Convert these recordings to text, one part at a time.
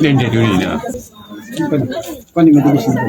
Hindi dulu na. Kau ni mati di sini.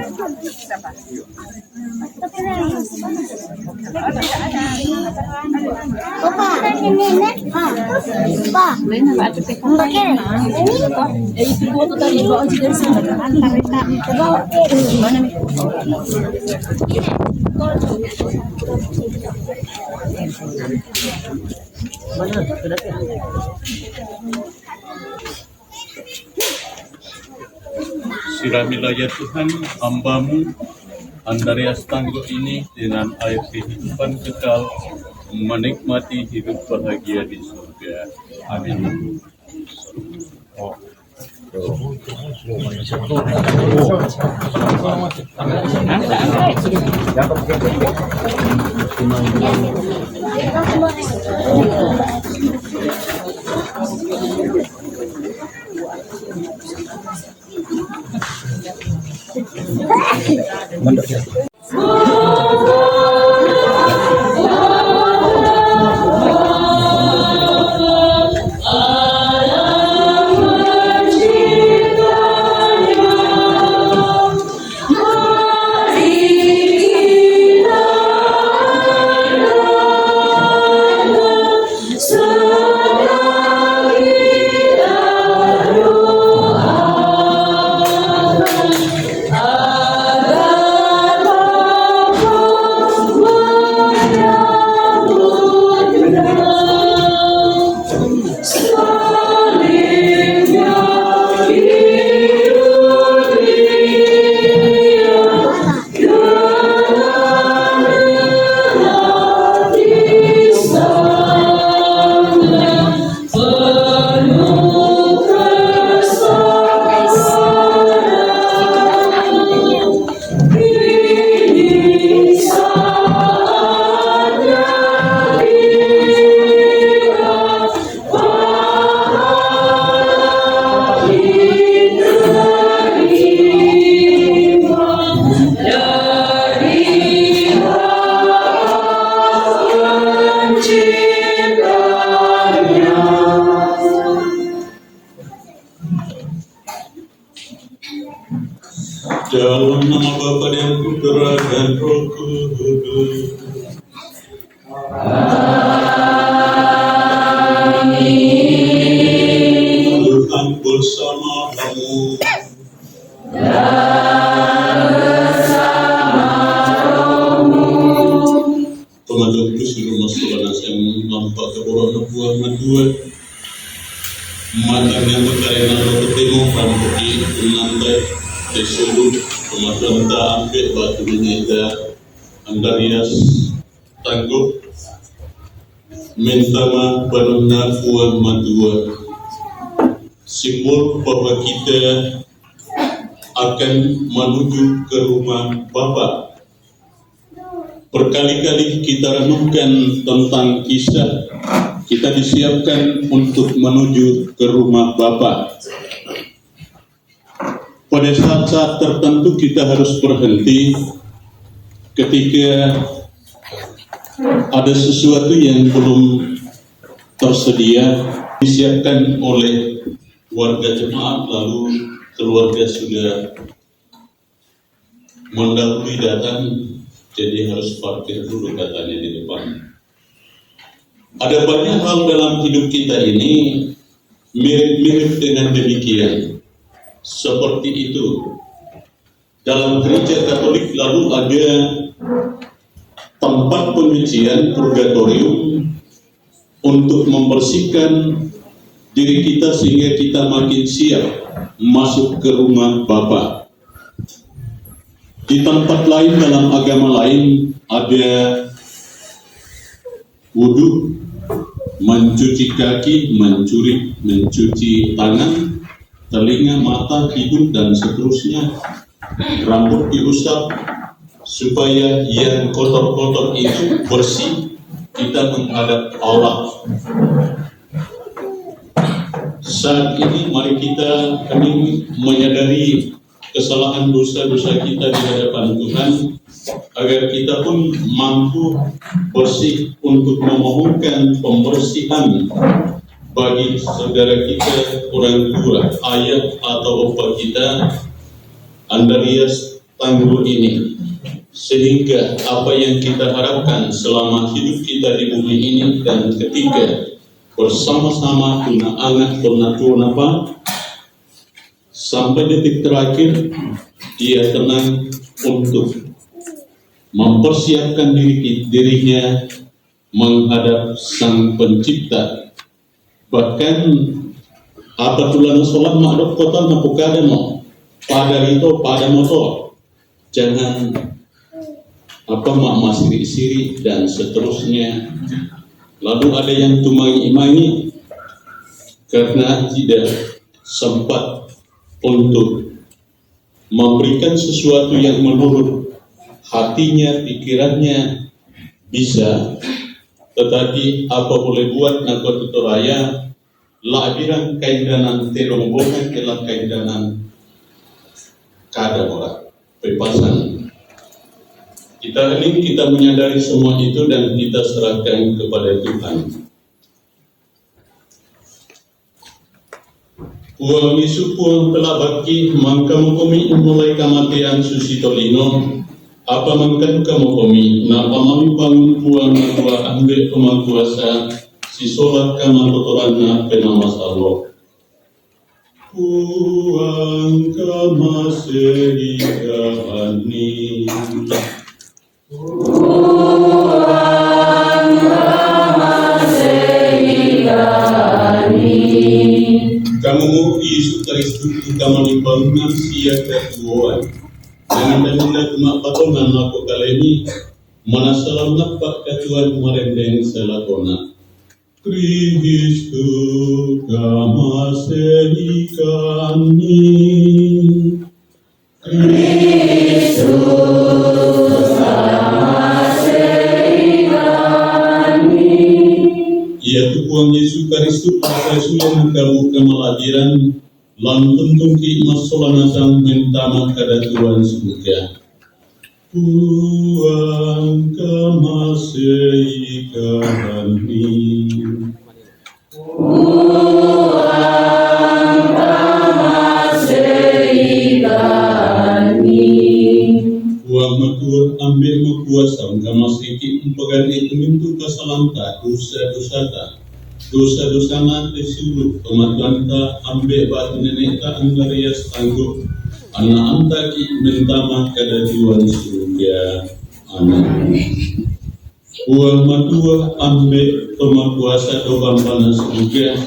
Siramilah ya Tuhan hamba-Mu Andreas Tangguh ini dengan air kehidupan kekal menikmati hidup bahagia di surga. Amin. Dalam nama Bapa dan Putra dan Roh Kudus. Amin. Tuhan bersama kamu. Pengadap kursi rumah sekolah yang nampak keborong buah madua. Matanya berkaitan dengan tengok rambuki menantai Desulut pematanta ambil batu menyita Andreas Tangguh mentama panuna puan madua simbol bahwa kita akan menuju ke rumah Bapa. Berkali-kali kita renungkan tentang kisah kita disiapkan untuk menuju ke rumah Bapa. Pada saat-saat tertentu kita harus berhenti ketika ada sesuatu yang belum tersedia disiapkan oleh warga jemaat, lalu keluarga sudah mendahului datang, jadi harus parkir dulu katanya di depan. Ada banyak hal dalam hidup kita ini mirip-mirip dengan demikian. Seperti itu. Dalam gereja Katolik lalu ada tempat penyucian purgatorium untuk membersihkan diri kita sehingga kita makin siap masuk ke rumah Bapa. Di tempat lain dalam agama lain ada wudhu, mencuci kaki, mencuci tangan, telinga, mata, hidung, dan seterusnya. Rambut diusap supaya yang kotor-kotor itu bersih, kita menghadap Allah. Saat ini mari kita menyadari kesalahan dosa-dosa kita di hadapan Tuhan, agar kita pun mampu bersih untuk memohonkan pembersihan bagi saudara kita, orang tua, ayah atau opa kita, Andreas Tanggul ini, sehingga apa yang kita harapkan selama hidup kita di bumi ini dan ketika bersama-sama tuna angat tuna apa sampai detik terakhir ia tenang untuk mempersiapkan dirinya menghadap Sang Pencipta. Bahkan apa tulana sholat makdok kota napukada mo pada itu pada motor jangan apa mak siri-siri dan seterusnya. Lalu ada yang tumangi-imangi karena tidak sempat untuk memberikan sesuatu yang menurut hatinya, pikirannya bisa, tetapi apa boleh buat nakot tutoraya labiran kaindanan terombongan kelah kaindanan kada orang bebasan. Kita menyadari semua itu dan kita serahkan kepada Tuhan. Puang isu puang telah baki mangkamu kami mulai kematian susi tolino apa mangkan kamu kami napa mami bangun puang dua ambil kemakuasa si solat kama tutoranna penama Allah. Puang kama serigani kamu Yesus Kristus kamu dibangun sia ketuaan dengan denda cuma patongan aku kali ini mana salam nampak ketuaan merendeng selakona Kristus kamu serigani yaitu Tuhan Yesus Kristus Rasulullah kamu kemeladiran lantun tungki masolana sang mentama kada Tuhan surga Tuhan kemasihikani Tuhan matur ambil makuasa kamasiki umpagan itu mintu kasalanta dosa nanti seluruh kematuan ta ambil batu nenek ta Andreas Tanggul anak antaki mentama kada Tuhan surga amin. Tuhan matua ambil pemakuasa doang panas surga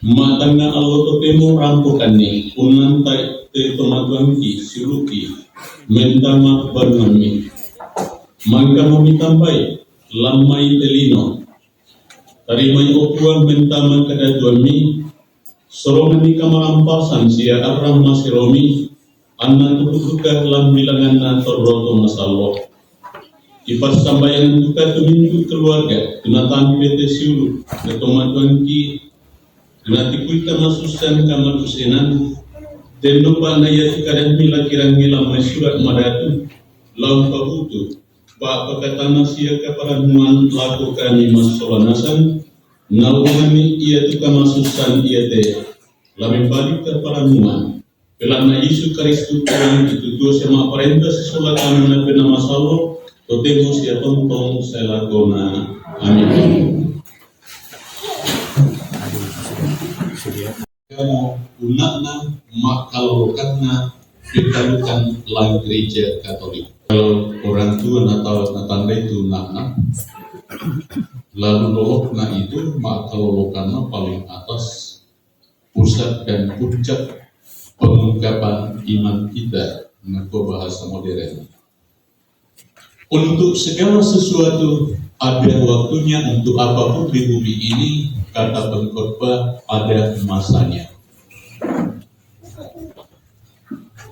matangna Allah totemo rampukan ni unantai te pematuan ki siluki mentama barmami mangka mamitampai lamai telino tarimai okuan mentama kada tuami sorongan ni kamarampasan sia aram masiromi anna tutuka lam bilangan na torroto masallo ipas sambayan tuka tumintu keluarga kena tampi bete siulu ketomatuan ki kena tikuita masusan kamadusenan dan lupa naya kadang mila kirang mila surat madatu laun pabutu ba pakatana sia kaparanuan lakukan imas solanasan naungani ia tu kamasusan ia te labing balik kaparanuan pelana Yesus Kristus yang dituduh sama perintah sesolat kami na penama sallo totemo sia tontong selakona amin. Kamu unakna makalorokanna dikalukan lain gereja Katolik. Kalau orang tua atau tanda itu nakna, lalu lolokna itu makalorokanna paling atas pusat dan puncak pengungkapan iman kita menurut bahasa modern. Untuk segala sesuatu ada waktunya untuk apapun di bumi ini. Kata pengkhotbah ada masanya.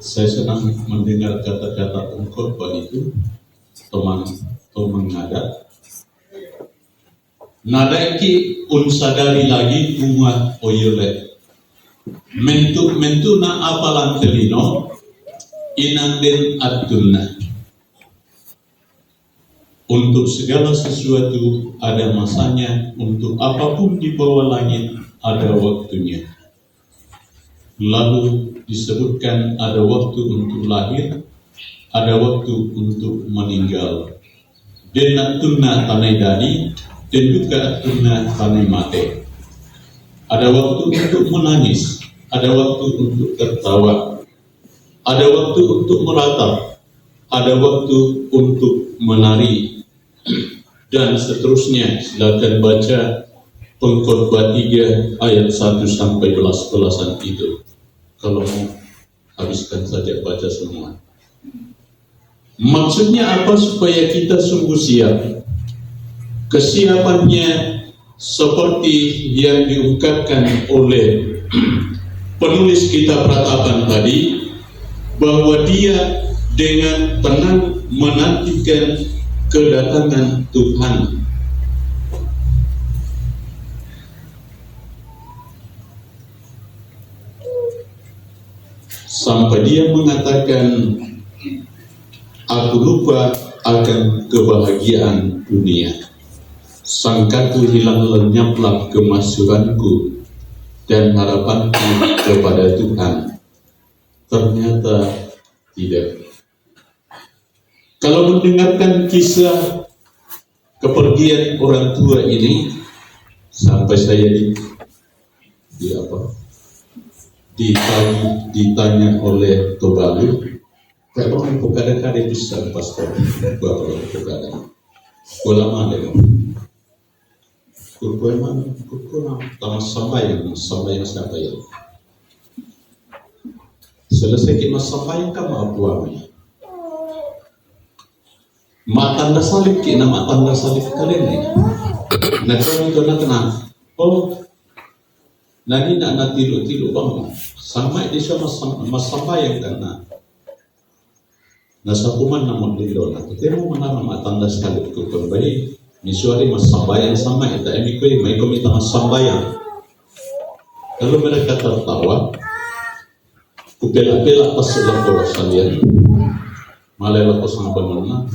Saya senang mendengar kata-kata pengkhotbah itu teman nada. Nada iki unsadari lagi umat oyole. Mentu na apalan telino inanden atulna. Untuk segala sesuatu ada masanya, untuk apapun di bawah langit ada waktunya. Lalu disebutkan ada waktu untuk lahir, ada waktu untuk meninggal. Dan tunna tanai dadi, dan juga tunna tanai mate. Ada waktu untuk menangis, ada waktu untuk tertawa, ada waktu untuk meratap, ada waktu untuk menari, dan seterusnya. Silakan baca Pengkhotbah 3 ayat 1 sampai 11 itu. Kalau mau habiskan saja baca semua. Maksudnya apa? Supaya kita sungguh siap. Kesiapannya seperti yang diungkapkan oleh penulis kitab Ratapan tadi, bahwa dia dengan tenang menantikan kedatangan Tuhan. Sampai dia mengatakan, aku lupa akan kebahagiaan dunia. Sangkaku hilang lenyaplah kemasyhuranku dan harapanku kepada Tuhan. Ternyata tidak. Kalau mendengarkan kisah kepergian orang tua ini, sampai saya ditanya oleh Tobalu, kalau mau kadang-kadang bisa pastor, kalau kadang ulama deh, kurang tamas sampai siapa ya? Selesai kita sampai kamu abuamnya. Matanda salib kina matanda salib kalian ni. Nah kalau itu nak kenal, oh, nani nak tilu bang, sampai di sana sampai yang kena. Nasa kuman namun di dola. Kita mau menama matanda salib ku kembali. Misuari mas sambayan sama ita emikoi mai komita mas sambayan. Kalau mereka tertawa, kupela-pela pas sudah bawa salian, malah pas sama benar,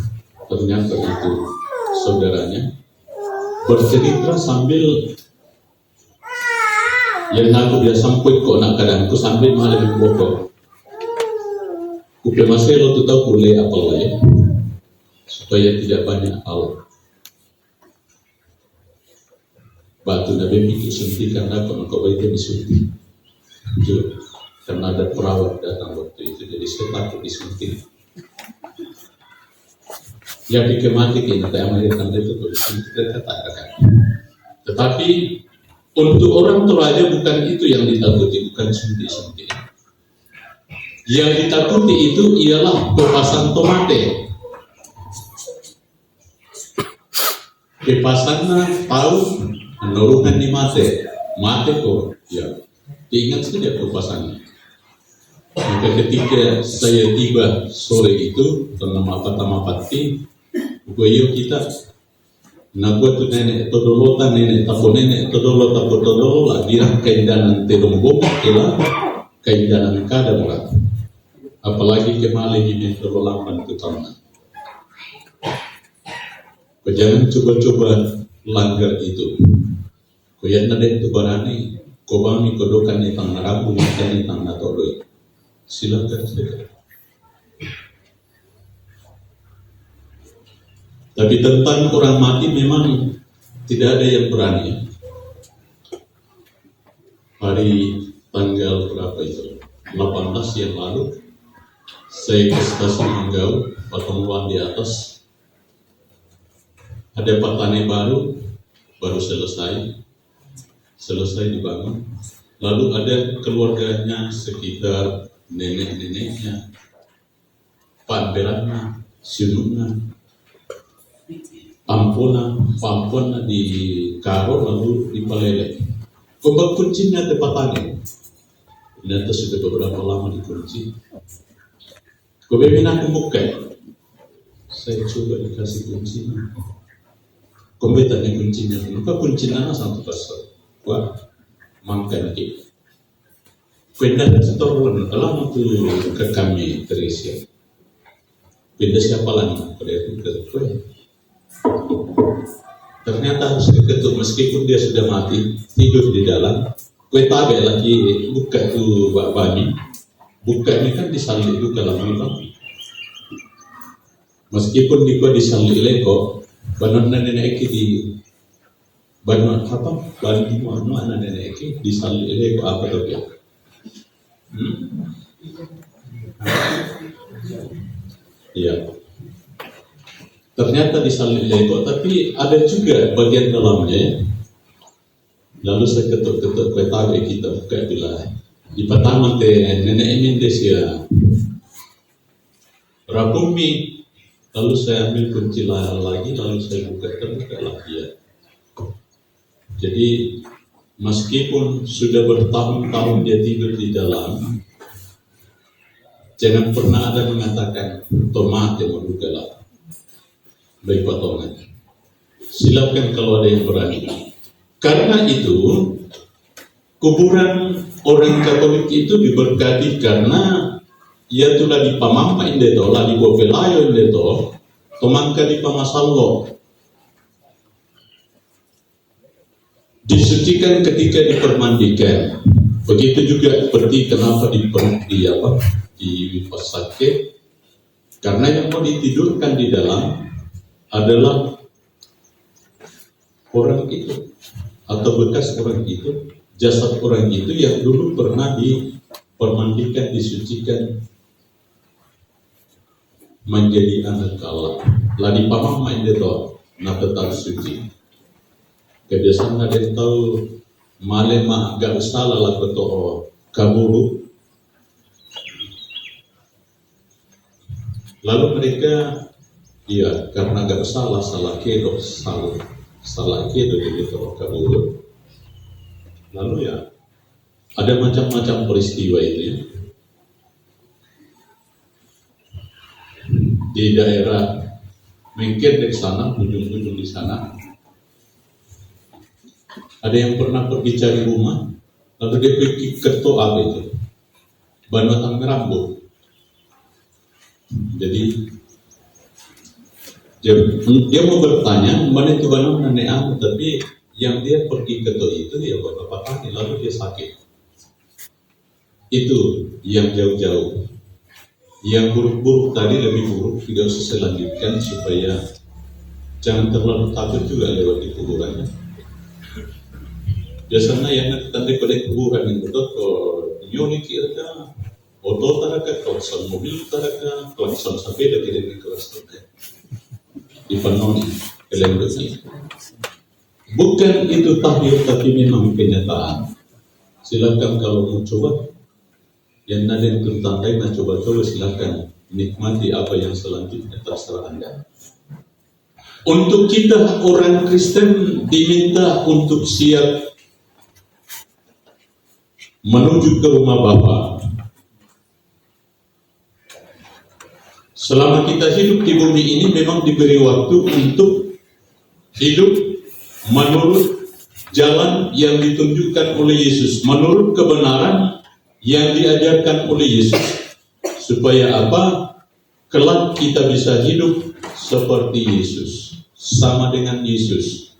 ternyata itu saudaranya bercerita sambil yang aku dia sampai kok nak kadangku sambil malah bokok. Kupela masih lo tu tahu boleh apa lah ya, supaya tidak banyak hal. Batu Nabi mikir suntikan apa kau baiknya disuntik. Karena ada perawat datang waktu itu, jadi saya takut disuntik. Ya pikir mati kita Amerika itu disuntik katakan. Tetapi untuk orang Toraja bukan itu yang ditakuti, bukan suntik-suntik. Yang ditakuti itu ialah pepasan tomate. Pepasannya tahu menurunkan di mate kok, ya. Ingat saja pepasannya. Maka ketika saya tiba sore itu, ternama pertama pati, bukayo kita, nak buat tu nenek todolotan nenek tapo todolo, birang kaidanan terumbo, kela kaidanan kadang lah. Apalagi kemarin ini terlalu tu tanah. Kau jangan coba-coba langgar itu. Kau yang ada itu barani, kau bangun kodokan ni tang narabu ni tang natodoi. Silakan saja. Tapi tentang orang mati memang tidak ada yang berani. Hari tanggal berapa itu? 18 yang lalu, saya ke stasiun Manggau, pertemuan di atas. Ada petani baru selesai dibangun. Lalu ada keluarganya sekitar nenek-neneknya, panderannya, sinunnya, pampona di karo lalu di palele. Kobak kuncinya di petani. Ternyata sudah beberapa lama dikunci. Kobak aku buka. Saya coba dikasih kuncinya. Kobak tanya kuncinya. Maka kuncinya satu pasal. Wah, mangkan kita. Pindah setorun dalam itu ke kami Teresia. Pindah siapa lagi? Pada itu ke kue. Ternyata harus diketuk meskipun dia sudah mati, tidur di dalam. Kue tabe lagi buka tuh babi, bukanya kan disalib itu kalau memang. Meskipun dia disalib leko, banon nenek di banon apa? Bandi mana anak nenek disalib leko apa tuh ya? Iya. Ternyata disalib lego, tapi ada juga bagian dalamnya. Lalu saya ketuk-ketuk peta kita buka bila di pertama nenek ini desia rapumi. Lalu saya ambil kunci lagi, lalu saya terbuka lagi ya. Jadi meskipun sudah bertahun-tahun dia tidur di dalam, jangan pernah ada mengatakan tomat yang membuka lah. Baik potongan. Silakan kalau ada yang berani. Karena itu kuburan orang Katolik itu diberkati karena ia telah dipamampa indeto, lah di bopelayo indeto, tomangka di pamasallo. Disucikan ketika dipermandikan. Begitu juga seperti kenapa di pasake, karena yang mau ditidurkan di dalam adalah orang itu atau bekas orang itu, jasad orang itu yang dulu pernah dipermandikan, disucikan menjadi anak Allah. Lah di pamam main itu, nah tetap suci. Kebiasaan ada yang tahu malema gak salah lah betul kaburu. Lalu mereka iya, karena gak salah kedo gitu kabur. Lalu ya ada macam-macam peristiwa itu ya. Di daerah mungkin di sana, ujung-ujung di sana, ada yang pernah pergi cari rumah, lalu dia pergi ketok apa itu, Banotang Rambut. Jadi dia mau bertanya mana itu bangun nenek aku, tapi yang dia pergi ke itu ya beberapa kali lalu dia sakit. Itu yang jauh-jauh. Yang buruk-buruk tadi lebih buruk, tidak usah saya lanjutkan supaya jangan terlalu takut juga lewat di kuburannya. Biasanya yang nanti pada kuburan itu tuh nyoni kira oto taraka, klakson mobil taraka, klakson sepeda kira-kira kelas itu. Dipenuhi kelembutan. Bukan itu tahdir, tapi memang kenyataan. Silakan kalau mau coba, yang ada yang tertandai, nah coba-coba silakan nikmati apa yang selanjutnya terserah Anda. Untuk kita orang Kristen diminta untuk siap menuju ke rumah Bapa. Selama kita hidup di bumi ini memang diberi waktu untuk hidup menurut jalan yang ditunjukkan oleh Yesus, menurut kebenaran yang diajarkan oleh Yesus. Supaya apa? Kelak kita bisa hidup seperti Yesus, sama dengan Yesus,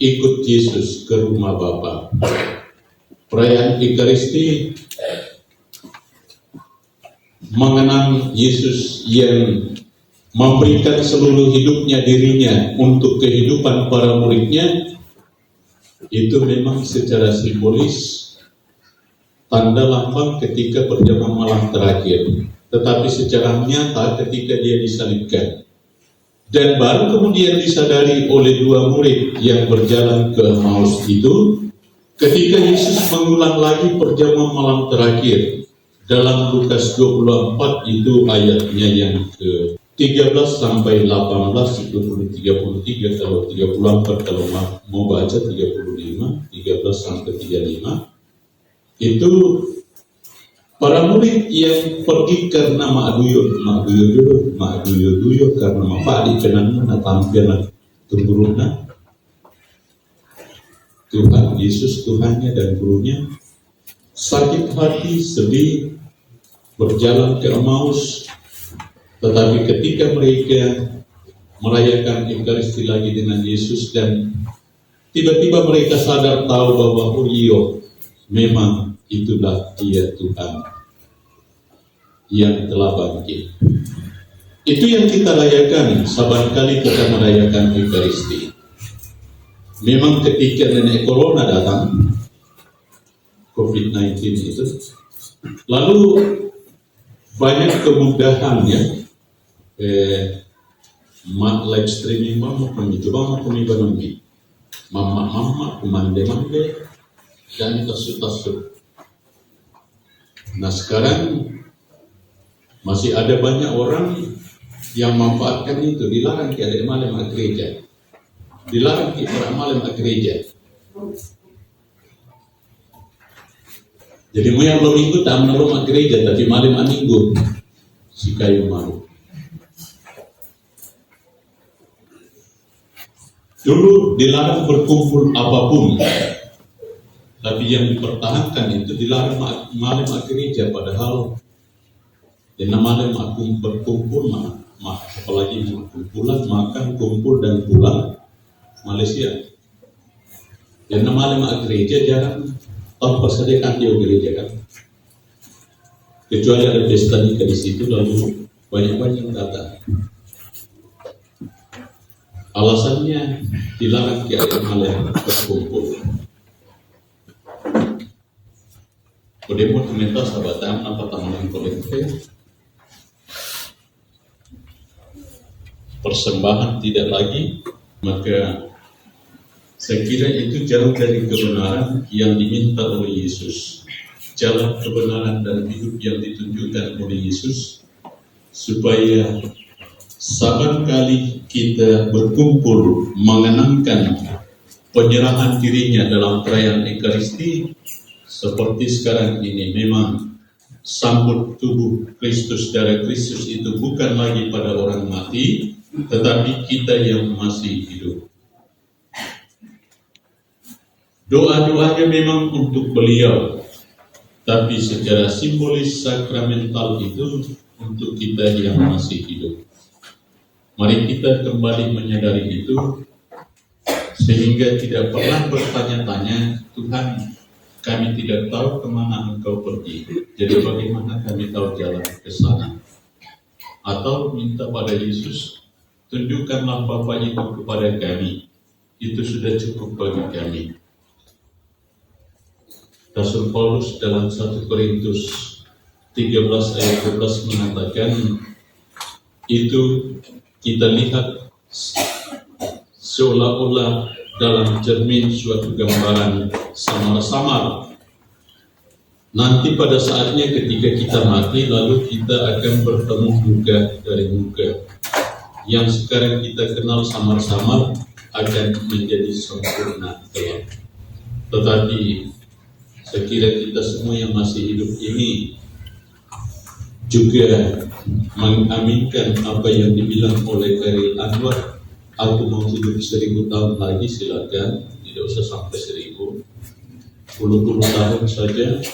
ikut Yesus ke rumah Bapa. Perayaan Ekaristi mengenang Yesus yang memberikan seluruh hidupnya, dirinya untuk kehidupan para muridnya. Itu memang secara simbolis tanda lambang ketika perjamuan malam terakhir, tetapi secara nyata ketika dia disalibkan. Dan baru kemudian disadari oleh dua murid yang berjalan ke Emmaus itu, ketika Yesus mengulang lagi perjamuan malam terakhir. Dalam Lukas 24 itu ayatnya yang ke-13 sampai 18, itu 33, kalau 34 kalau mau baca 35, 13 sampai 35. Itu para murid yang pergi karena Ma'duyo karena mapadi kenan tampil turunna Tuhan Yesus, Tuhannya dan gurunya sakit hati, sedih, berjalan ke Emmaus. Tetapi ketika mereka merayakan Ekaristi lagi dengan Yesus, dan tiba-tiba mereka sadar tahu bahwa memang itulah Dia Tuhan yang telah bangkit. Itu yang kita rayakan saban kali kita merayakan Ekaristi. Memang ketika nenek corona datang, COVID-19 itu, lalu banyak kemudahan ya, live streaming kami mama kumande dan tasuk. Nah sekarang masih ada banyak orang yang memanfaatkan itu. Dilarang ada malam gereja, dilarang kita malam gereja. Jadi yang belum ikut tak menolong gereja, tapi malam minggu si kayu malu. Dulu dilarang berkumpul apapun, tapi yang dipertahankan itu dilarang malam gereja, padahal dengan malam aku berkumpul, apalagi kumpulan makan, kumpul dan pulang Malaysia. Dan malam gereja jarang tanpa sedekah di gereja kan, kecuali ada pesta nikah di situ, lalu banyak yang datang. Alasannya dilarang kita malam berkumpul. Kemudian ternyata sahabatan apa taman kolektif, persembahan tidak lagi, maka saya kira itu jauh dari kebenaran yang diminta oleh Yesus. Jalan kebenaran dan hidup yang ditunjukkan oleh Yesus, supaya saban kali kita berkumpul mengenangkan penyerahan dirinya dalam perayaan Ekaristi, seperti sekarang ini, memang sambut tubuh Kristus, darah Kristus itu bukan lagi pada orang mati, tetapi kita yang masih hidup. Doa-doanya memang untuk beliau, tapi secara simbolis sakramental itu untuk kita yang masih hidup. Mari kita kembali menyadari itu, sehingga tidak pernah bertanya-tanya, Tuhan, kami tidak tahu kemana Engkau pergi, jadi bagaimana kami tahu jalan ke sana? Atau minta pada Yesus, tunjukkanlah Bapa itu kepada kami, itu sudah cukup bagi kami. Rasul Paulus dalam 1 Korintus 13 ayat 12 mengatakan, itu kita lihat seolah-olah dalam cermin suatu gambaran samar-samar. Nanti pada saatnya ketika kita mati, lalu kita akan bertemu muka dari muka. Yang sekarang kita kenal samar-samar akan menjadi sempurna kelak. Tetapi saya kira kita semua yang masih hidup ini juga mengaminkan apa yang dibilang oleh Khairil Anwar, aku mau hidup 1000 tahun lagi, silakan, tidak usah sampai 1000, 10 tahun saja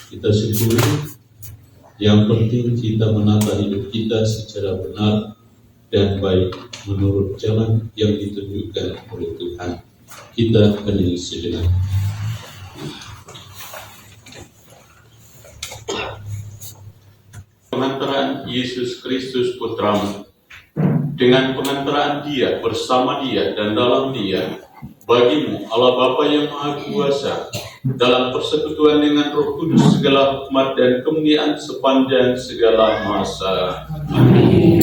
kita syukuri. Yang penting kita menata hidup kita secara benar dan baik menurut jalan yang ditunjukkan oleh Tuhan. Kita hening sejenak. Pengantaran Yesus Kristus Putramu, dengan pengantaran Dia, bersama Dia, dan dalam Dia, bagimu Allah Bapa yang Maha Kuasa, dalam persekutuan dengan Roh Kudus, segala hikmat dan kemuliaan sepanjang segala masa. Amin.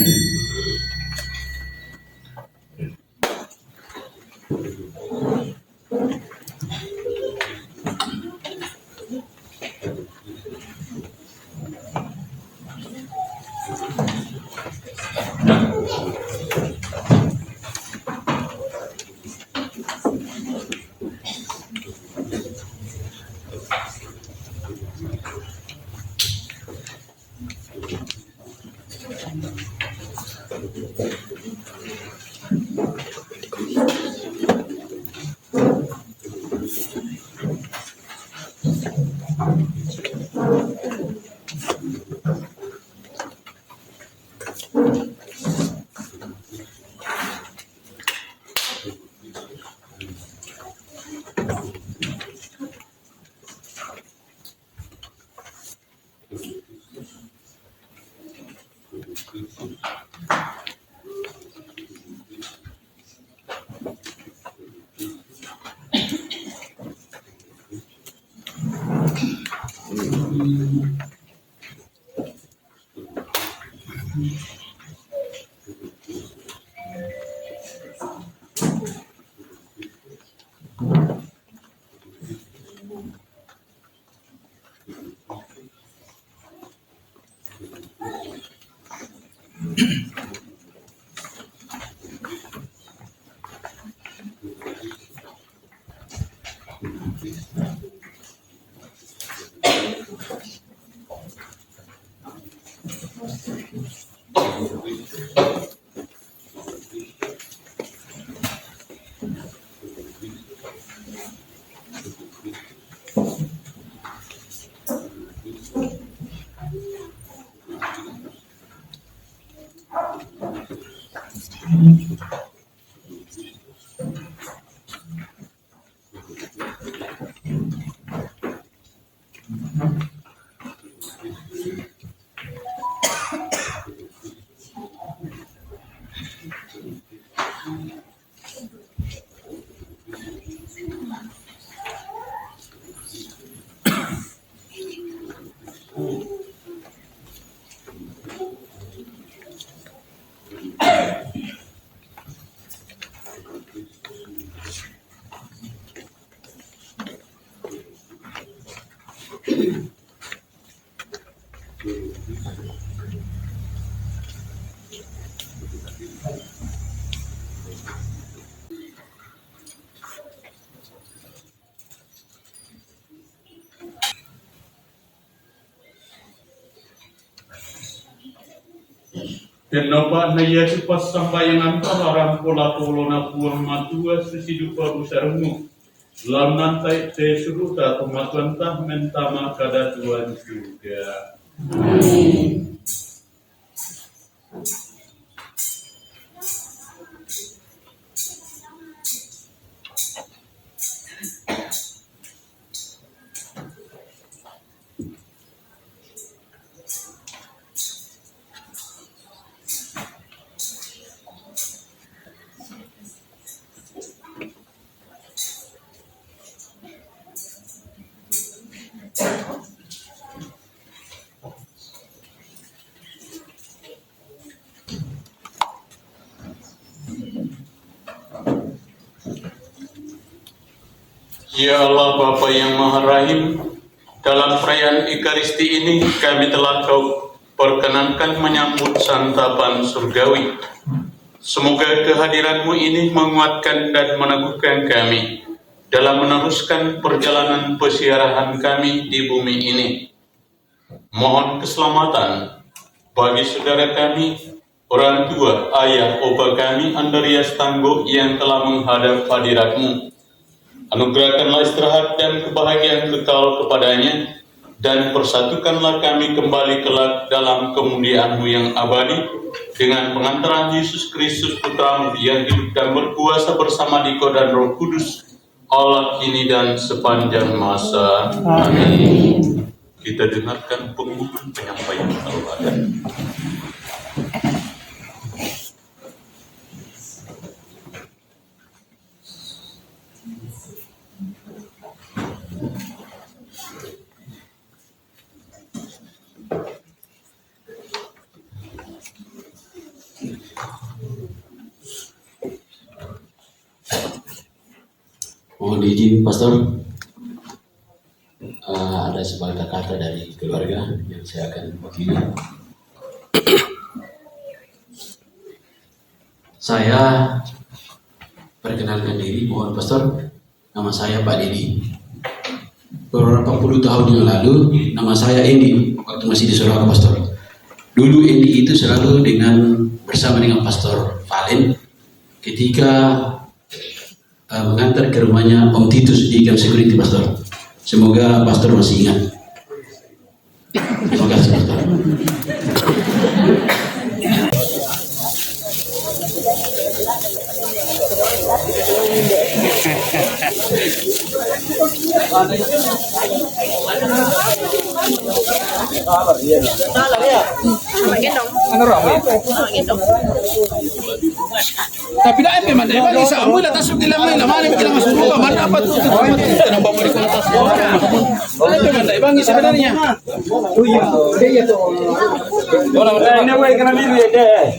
Kenapa na Yesu pas sambayangan orang pola polona puang matua sesidu paru sarungu. Lam nantai te suruta pematuantah mentama kada Tuhan juga. Amin. Ya Allah Bapa yang Maha Rahim, dalam perayaan Ekaristi ini kami telah Kau perkenankan menyambut santapan surgawi. Semoga kehadiran-Mu ini menguatkan dan meneguhkan kami dalam meneruskan perjalanan pesiarahan kami di bumi ini. Mohon keselamatan bagi saudara kami, orang tua, ayah, opa kami, Andreas Tanggo yang telah menghadap hadirat-Mu. Anugerahkanlah istirahat dan kebahagiaan kekal kepadanya, dan persatukanlah kami kembali kelak dalam kemuliaan-Mu yang abadi, dengan pengantaran Yesus Kristus Putra-Mu yang hidup dan berkuasa bersama Dikau dan Roh Kudus, Allah kini dan sepanjang masa. Amin. Kita dengarkan pengumuman penyampaian tauladan. Mohon izin, Pastor, ada sebuah kata dari keluarga yang saya akan wakili. Saya perkenalkan diri, mohon Pastor. Nama saya Pak Dedi. Beberapa puluh tahun yang lalu, nama saya Endi, waktu masih di Surakarta, Pastor. Dulu Endi itu selalu bersama dengan Pastor Valen ketika mengantar ke rumahnya Om Titus di Camp Security, Pastor. Semoga Pastor masih ingat. Terima kasih, Pastor. Tapi dah memang dia bagi sama dah tasuk di lamai lamai kita masuk rumah mana apa tu kenapa mau di atas memang dia bagi sebenarnya. Oh iya. Dia tu. Orang ini boleh kena diri dia.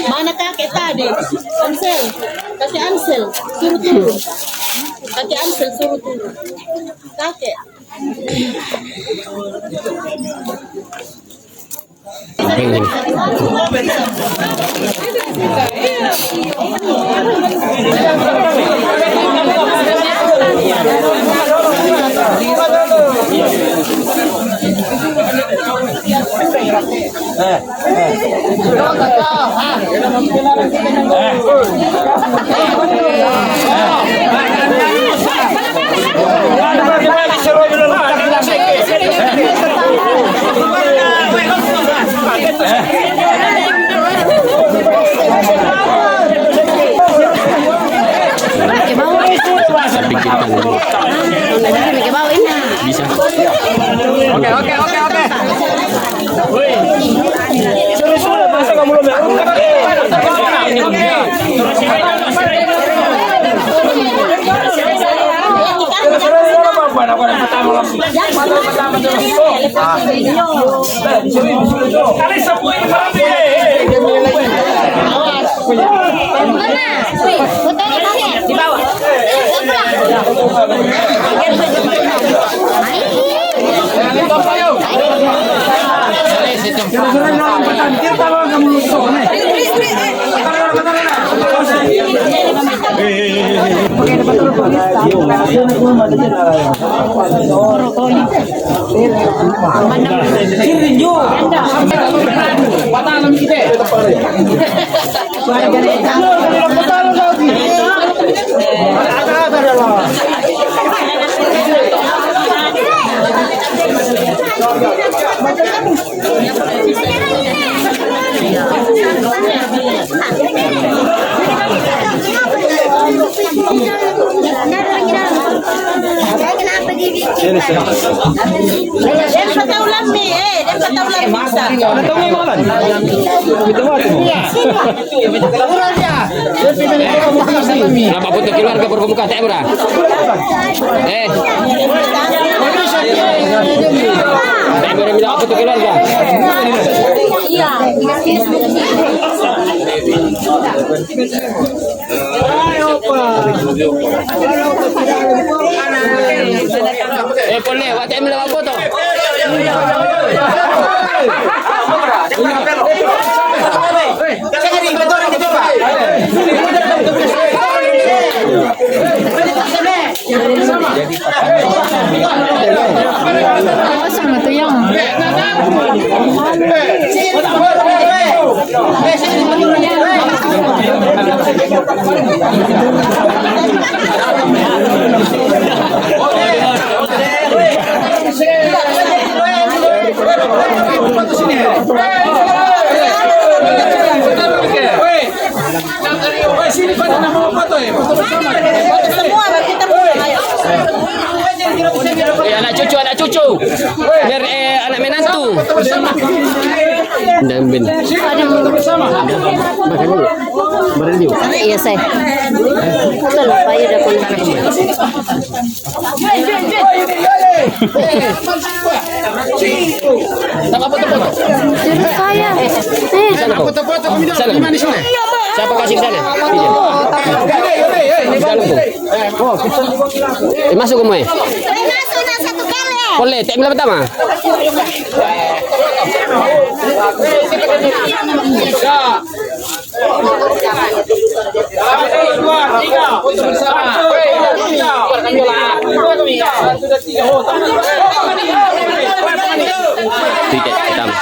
Mana kakek tadi? Ansel, kakek Ansel, suruh turun. Kakek Ansel suruh turun. Kakek. Bisa. Kenapa foto keluarga bermuka tak murah? Saya boleh minta foto keluarga? Iya. Boleh, awak tak minta foto? Sama tuh yang. Anak cucu. Biar anak menantu. Dan bin. Iya saya. Betul, Pak Yuda kontak. Tak apa. Saya. Sana po. Foto-foto kami Sana doon. po. Di mana sini? Siapa kasih di sana? Pijan. Di dalam po. Masuk kamu eh. Masuk na satu kali. Boleh, tak bila pertama. Tiket pertama.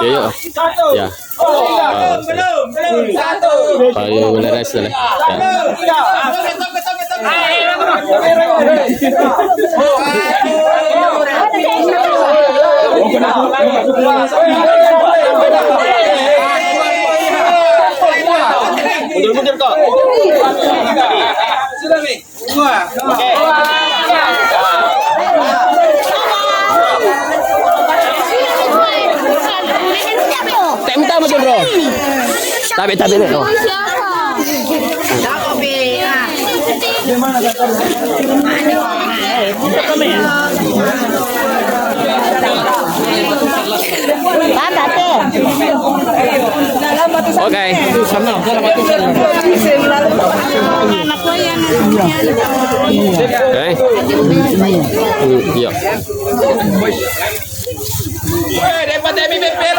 Ya, ya. Ayo, beres lah. Mundur kok. Sudah nih. Semua. Tak minta macam bro. Tapi ni. Oh. Okey. Okey. Ya. Dapat MPP.